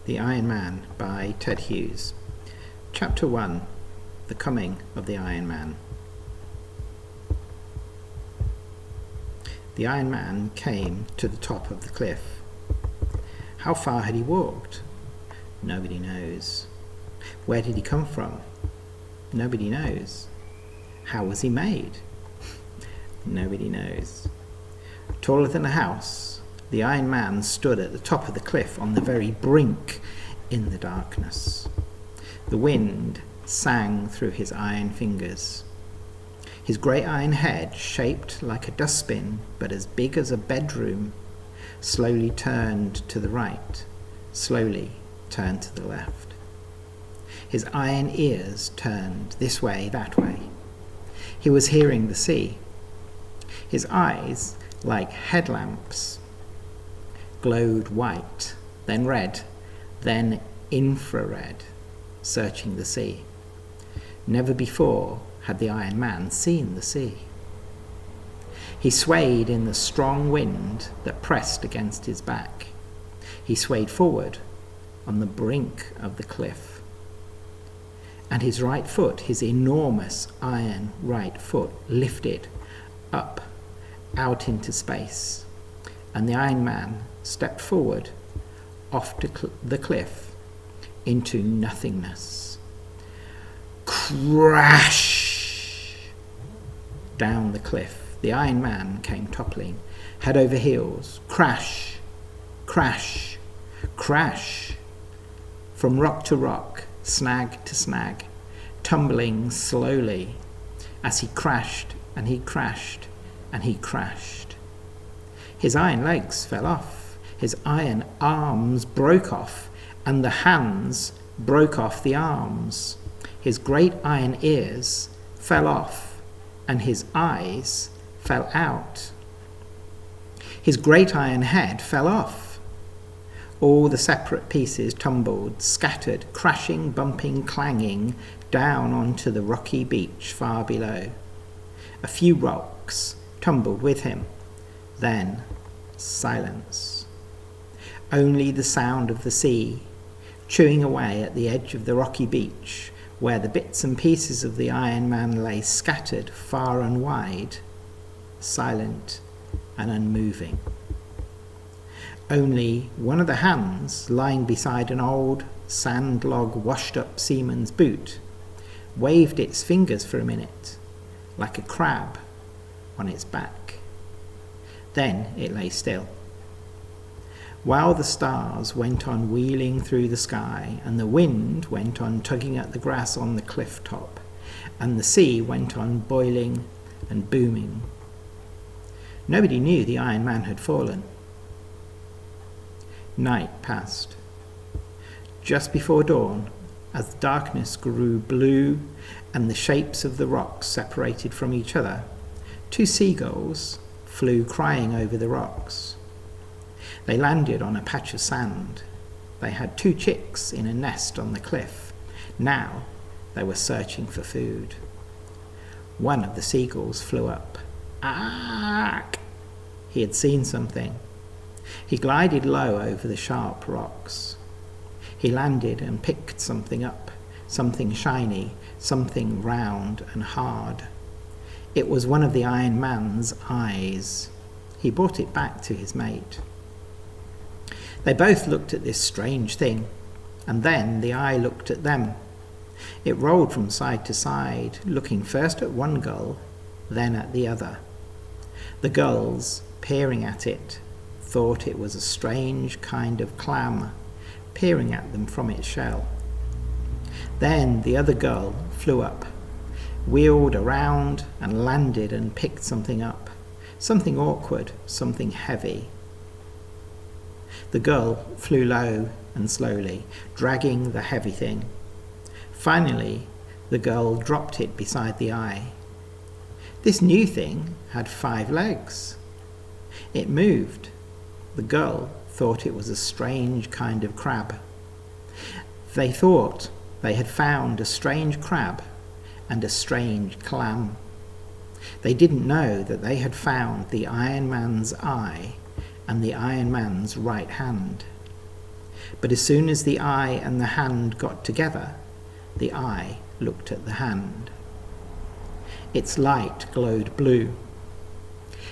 The Iron Man by Ted Hughes. Chapter 1. The Coming of the Iron Man. The Iron Man came to the top of the cliff. How far had he walked? Nobody knows. Where did he come from? Nobody knows. How was he made? Nobody knows. Taller than a house, the Iron Man stood at the top of the cliff on the very brink in the darkness. The wind sang through his iron fingers. His great iron head, shaped like a dustbin but as big as a bedroom, slowly turned to the right, slowly turned to the left. His iron ears turned this way, that way. He was hearing the sea. His eyes, like headlamps, glowed white, then red, then infrared, searching the sea. Never before had the Iron Man seen the sea. He swayed in the strong wind that pressed against his back. He swayed forward on the brink of the cliff. And his right foot, his enormous iron right foot, lifted up, out into space, and the Iron Man stepped forward off the cliff into nothingness. Crash! Down the cliff, the Iron Man came toppling, head over heels. Crash! Crash! Crash! From rock to rock, snag to snag, tumbling slowly as he crashed and he crashed and he crashed. His iron legs fell off. His iron arms broke off, and the hands broke off the arms. His great iron ears fell off, and his eyes fell out. His great iron head fell off. All the separate pieces tumbled, scattered, crashing, bumping, clanging, down onto the rocky beach far below. A few rocks tumbled with him. Then silence. Only the sound of the sea, chewing away at the edge of the rocky beach, where the bits and pieces of the Iron Man lay scattered far and wide, silent and unmoving. Only one of the hands, lying beside an old sand-log washed-up seaman's boot, waved its fingers for a minute, like a crab on its back. Then it lay still. While the stars went on wheeling through the sky, and the wind went on tugging at the grass on the cliff top, and the sea went on boiling and booming. Nobody knew the Iron Man had fallen. Night passed. Just before dawn, as the darkness grew blue and the shapes of the rocks separated from each other, 2 seagulls flew crying over the rocks. They landed on a patch of sand. They had 2 chicks in a nest on the cliff. Now they were searching for food. One of the seagulls flew up. Ack! He had seen something. He glided low over the sharp rocks. He landed and picked something up, something shiny, something round and hard. It was one of the Iron Man's eyes. He brought it back to his mate. They both looked at this strange thing, and then the eye looked at them. It rolled from side to side, looking first at one gull, then at the other. The gulls, peering at it, thought it was a strange kind of clam, peering at them from its shell. Then the other gull flew up, wheeled around and landed and picked something up, something awkward, something heavy. The gull flew low and slowly, dragging the heavy thing. Finally, the gull dropped it beside the eye. This new thing had 5 legs. It moved. The gull thought it was a strange kind of crab. They thought they had found a strange crab and a strange clam. They didn't know that they had found the Iron Man's eye and the Iron Man's right hand. But as soon as the eye and the hand got together, the eye looked at the hand. Its light glowed blue.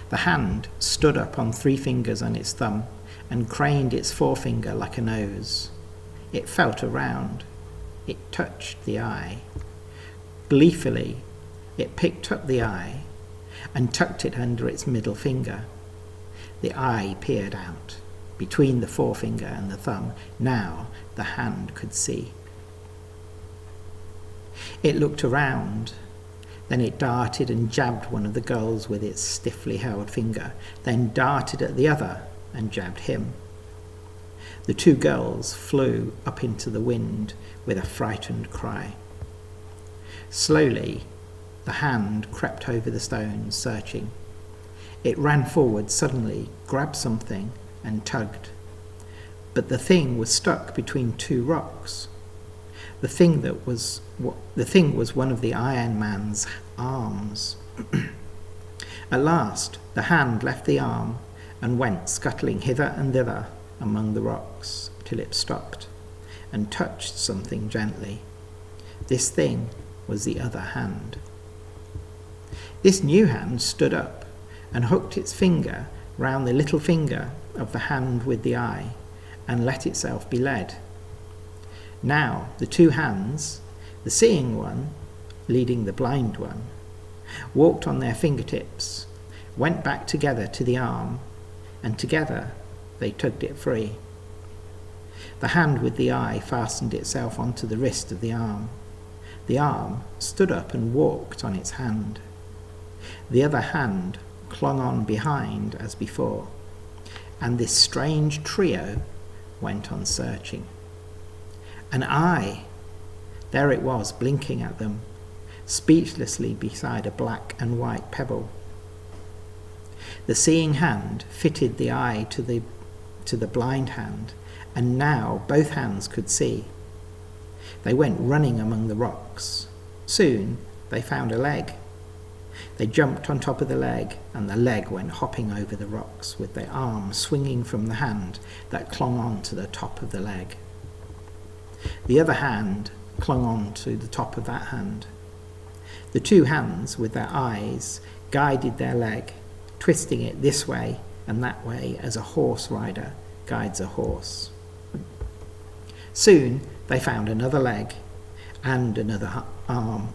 The hand stood up on 3 fingers and its thumb and craned its forefinger like a nose. It felt around. It touched the eye. Gleefully, it picked up the eye and tucked it under its middle finger. The eye peered out. Between the forefinger and the thumb, now the hand could see. It looked around. Then it darted and jabbed one of the girls with its stiffly held finger, then darted at the other and jabbed him. The 2 girls flew up into the wind with a frightened cry. Slowly, the hand crept over the stones, searching. It ran forward suddenly, grabbed something, and tugged. But the thing was stuck between 2 rocks. The thing was one of the Iron Man's arms. At last, the hand left the arm and went scuttling hither and thither among the rocks till it stopped and touched something gently. This thing was the other hand. This new hand stood up and hooked its finger round the little finger of the hand with the eye and let itself be led. Now the 2 hands, the seeing one leading the blind one, walked on their fingertips, went back together to the arm, and together they tugged it free. The hand with the eye fastened itself onto the wrist of the arm. The arm stood up and walked on its hand. The other hand clung on behind as before, and this strange trio went on searching. An eye! There it was, blinking at them, speechlessly beside a black and white pebble. The seeing hand fitted the eye to the blind hand, and now both hands could see. They went running among the rocks. Soon they found a leg. They jumped on top of the leg, and the leg went hopping over the rocks with the arm swinging from the hand that clung on to the top of the leg. The other hand clung on to the top of that hand. The 2 hands with their eyes guided their leg, twisting it this way and that way as a horse rider guides a horse. Soon they found another leg and another arm.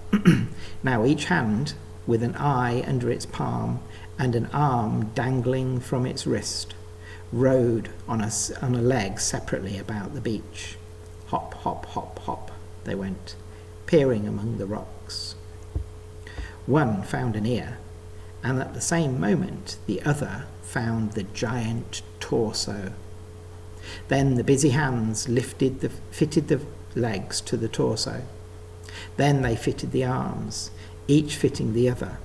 Now each hand with an eye under its palm and an arm dangling from its wrist, rode on a leg separately about the beach. Hop, hop, hop, hop, they went, peering among the rocks. One found an ear, and at the same moment the other found the giant torso. Then the busy hands fitted the legs to the torso. Then they fitted the arms, each fitting the other.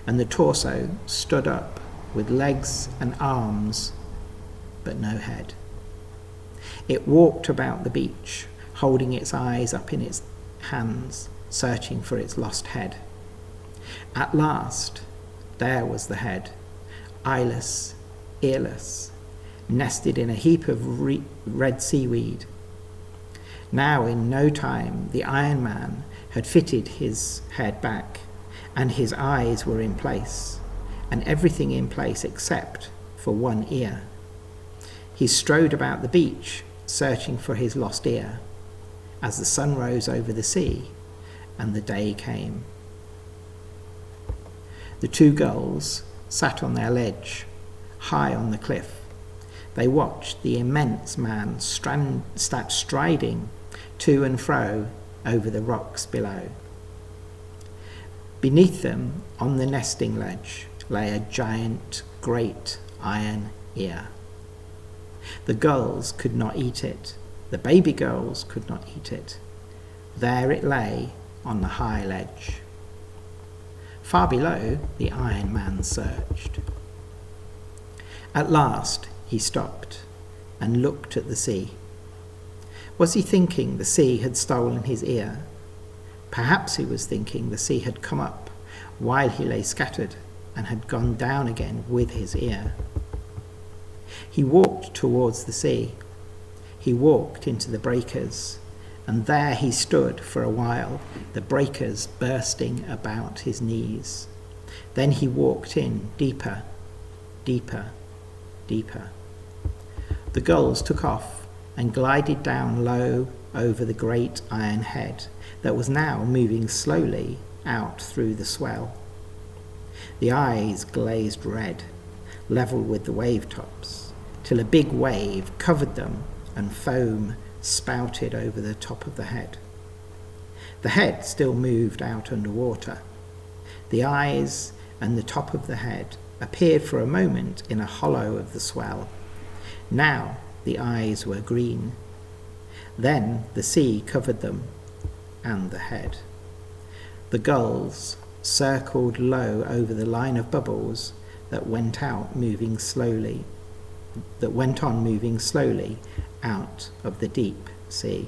And the torso stood up with legs and arms, but no head. It walked about the beach, holding its eyes up in its hands, searching for its lost head. At last, there was the head, eyeless, earless, nested in a heap of red seaweed. Now, in no time, the Iron Man had fitted his head back, and his eyes were in place, and everything in place except for one ear. He strode about the beach, searching for his lost ear, as the sun rose over the sea and the day came. The 2 girls sat on their ledge, high on the cliff. They watched the immense man striding to and fro over the rocks below. Beneath them, on the nesting ledge, lay a giant, great iron ear. The girls could not eat it. The baby girls could not eat it. There it lay on the high ledge. Far below, the Iron Man searched. At last, he stopped and looked at the sea. Was he thinking the sea had stolen his ear? Perhaps he was thinking the sea had come up while he lay scattered and had gone down again with his ear. He walked towards the sea. he walked into the breakers, and there he stood for a while, the breakers bursting about his knees. Then he walked in deeper, deeper, deeper. The gulls took off and glided down low over the great iron head that was now moving slowly out through the swell. The eyes glazed red, level with the wave tops, till a big wave covered them and foam spouted over the top of the head. The head still moved out under water. The eyes and the top of the head appeared for a moment in a hollow of the swell. Now the eyes were green. Then the sea covered them and the head. The gulls circled low over the line of bubbles that went on moving slowly out of the deep sea.